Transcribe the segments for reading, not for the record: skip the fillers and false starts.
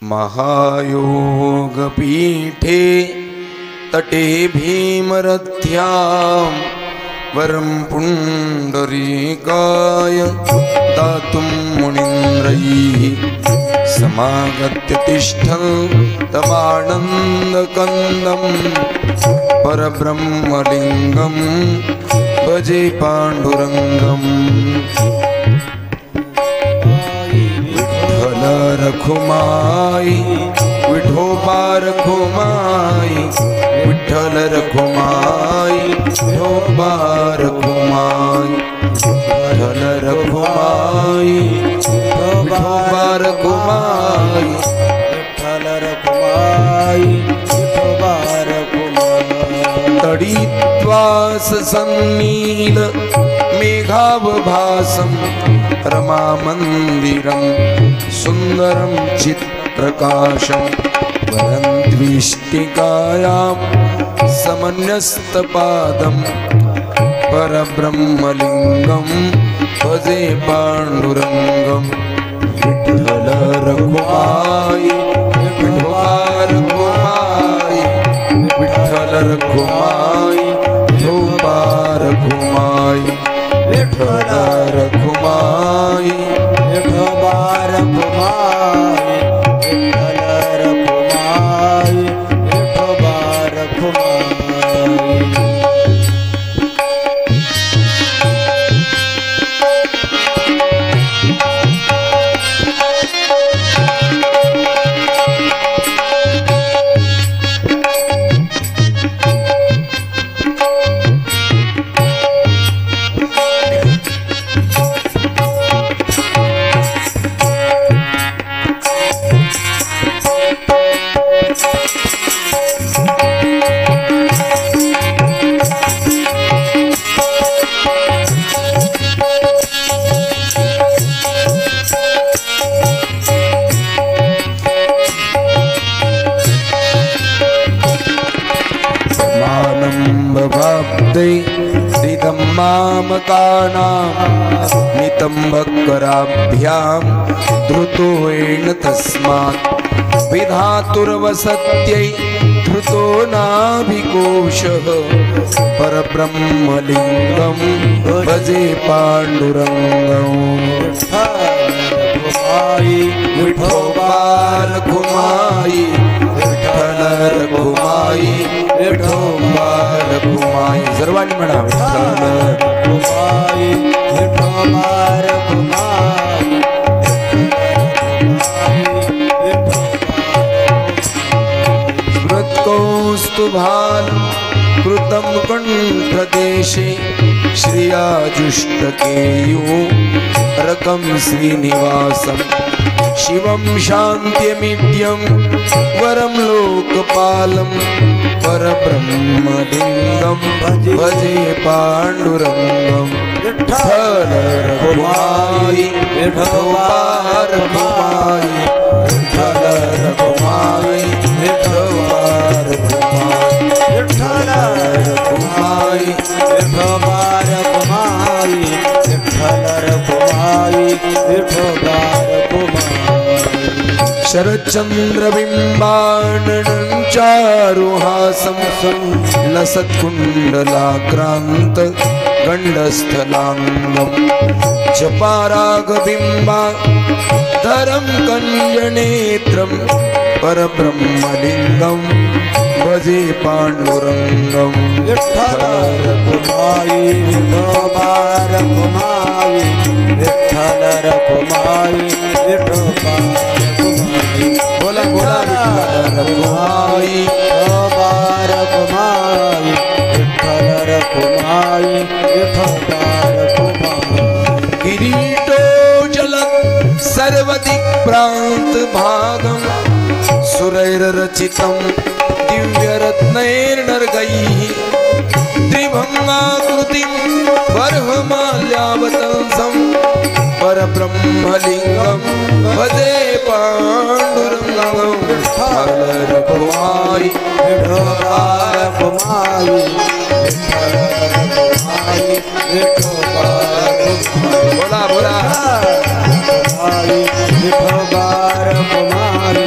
महायोगपीठे तटे भीमरथ्यां वरं पुण्डरीकाय दातुं मुनीन्द्रैः समागत्य तिष्ठन्तमानन्दकन्दं परब्रह्मलिङ्गं भजे पाण्डुरङ्गम्। विठ्ठल रखुमाई विठोबा रखुमाई, विठ्ठल रखुमाई विठोबा रखुमाई, विठ्ठल रखुमाई विठोबा रखुमाई, विठ्ठल रखुमाई विठोबा रखुमाई। तडित्वास सन्नील मेघावभासं रमामन्दिरं सुन्दरं चित्प्रकाशं वरन्त्विष्टिकायां समन्यस्तपादं परब्रह्मलिङ्गं भजे पाण्डुरङ्गं। विठ्ठल रखुमाई विठोबा रखुमाई, विठ्ठल रखुमाई विठोबा रखुमाई, विठ्ठल रखुमाई विठोबा रखुमाई, विठ्ठल रखुमाई विठोबा रखुमाई। हृदं मामकानां नितम्बकराभ्यां धृतोऽयेन तस्मात् विधातुर्वसत्यै धृतो नाभिकोशः परब्रह्मलिङ्गं भजे पाण्डुरङ्गम्। विठोबा रखुमाई विठ्ठल रखुमाई विठोबा रखुमाई, सर्वांनी म्हणा विठ्ठल रखुमाई विठोबा रखुमाई, स्मृत्कौस्तुभालं कृतं कण्ठदेशे श्रियाजुष्टकेयूरकं श्रीनिवासं शिवं शान्त्यमिड्यं वरं लोकपालं परब्रह्मलिङ्गं भजे पाण्डुरङ्गं। विठ्ठल रखुमाई विठोबा रखुमाई, विठ्ठल रखुमाई विठोबा रखुमाई, विठ्ठल रखुमाई विठोबा रखुमाई, विठ्ठल रखुमाई विठोबा रखुमाई। शरच्चन्द्रबिम्बाननं चारुहासं लसत्कुण्डलाक्रान्त गण्डस्थलाङ्गं जपारागबिम्बाधरं कञ्जनेत्रं परब्रह्मलिङ्गं भजे पाण्डुरङ्गं। विठ्ठल रखुमाई विठोबा रखुमाई, विठ्ठल रखुमाई विठोबा रखुमाई। बोला बोला विठ्ठल रखुमाई विठोबा रखुमाई, विठ्ठल रखुमाई विठोबा रखुमाई। किरीटोज्ज्वलं सर्वदिक्प्रान्तभागं सुरैर्रचितं दिव्यरत्नैर्नर्गैः त्रिभङ्गाकृतिं बर्हमाल्यावतंसं परब्रह्मलिङ्गं भजे पाण्डुरङ्गं। विठ्ठल रखुमाई विठोबा रखुमाई, विठ्ठल रखुमाई विठोबा रखुमाई। बोला बोला विठोबा रखुमाई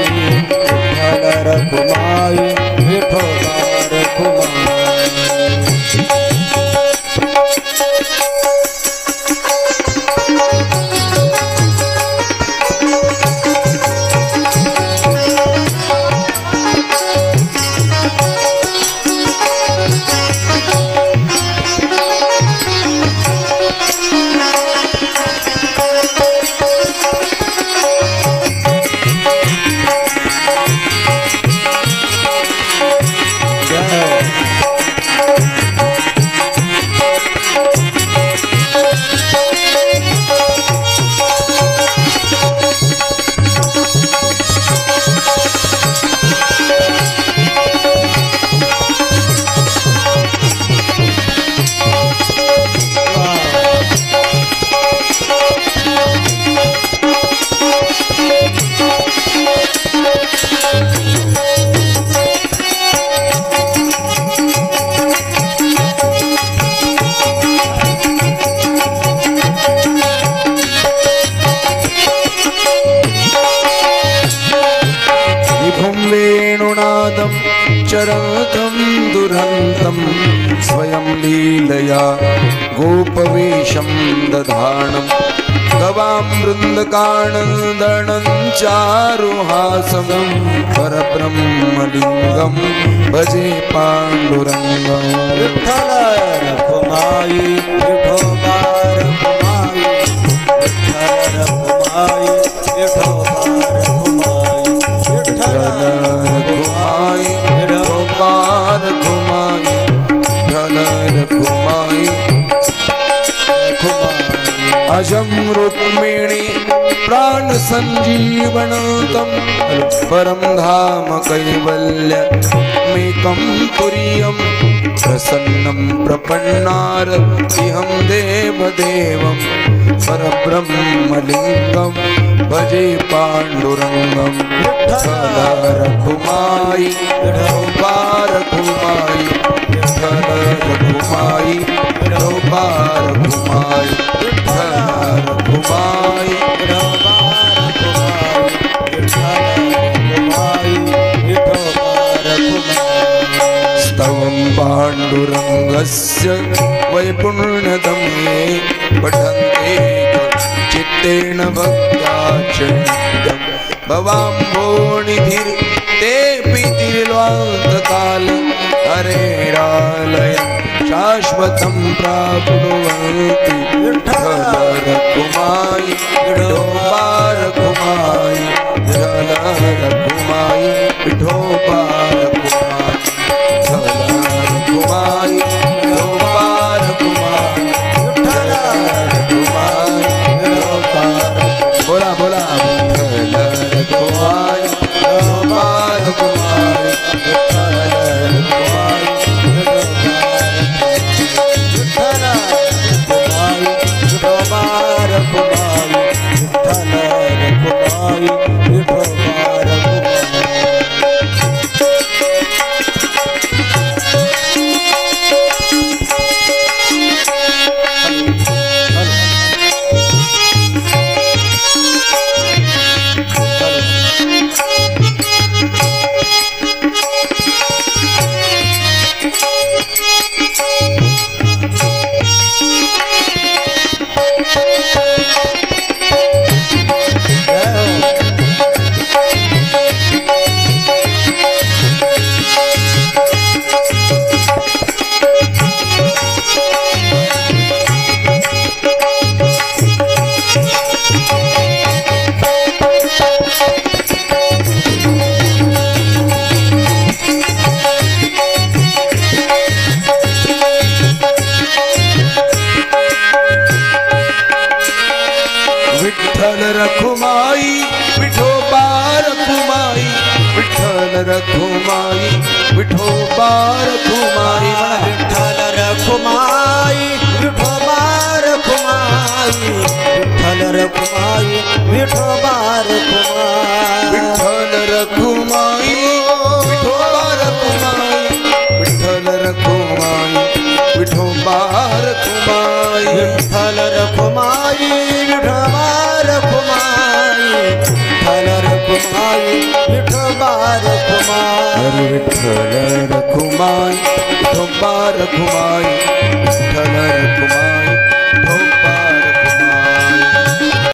शरणं दुरन्तं स्वयं लीलया गोपवेशं दधानं गवां वृन्दकानन्दनं चारुहासं परब्रह्मलिङ्गं भजे पाण्डुरङ्गम् विठ्ठल रखुमाई विठोबा रखुमाई विठ्ठल रखुमाई विठोबा रखुमाई विठ्ठल रखुमाई विठोबा रखुमाई विठ्ठल रखुमाई अजं रुक्मिणी प्राण संजीवनतं परं धाम कैवल्यमेकं तुर्यं प्रसन्नं प्रपन्नार इहं देवदेवं परब्रह्मलिङ्गं भजे पाण्डुरङ्गं विठ्ठल रखुमाई विठोबा रखुमाई विठ्ठल रखुमाई विठोबा रखुमाई रखुमाई स्तवं पाण्डुरङ्गस्य वैपुण्यदमे पठन्ते चित्तेन भक्त्या च नित्यं भवाम्भोनिधिर्तेऽपि तिर्वान्तकाल हरेरालयं शाश्वतं प्राप्नुवन्ति विठ्ठल रखुमाई विठोबा रखुमाई विठ्ठल रखुमाई विठोबा रखुमाई रखुमाई विठोबा रखुमाई विठ्ठल रखुमाई विठोबा बोला बोला विठ्ठल रखुमाई विठोबा रखुमाई विठ्ठल रखुमाई विठ्ठल रखुमाई विठोबा रखुमाई विठ्ठल रखुमाई विठोबा रखुमाई विठ्ठल रखुमाई विठोबा रखुमाई विठ्ठल रखुमाई विठोबा रखुमाई विठ्ठल रखुमाई विठोबा रखुमाई विठ्ठल रखुमाई विठोबा रखुमाई विठ्ठल रखुमाई विठोबा रखुमाई विठ्ठल रखुमाई विठोबा रखुमाई विठ्ठल रखुमाई विठोबा रखुमाई विठ्ठल रखुमाई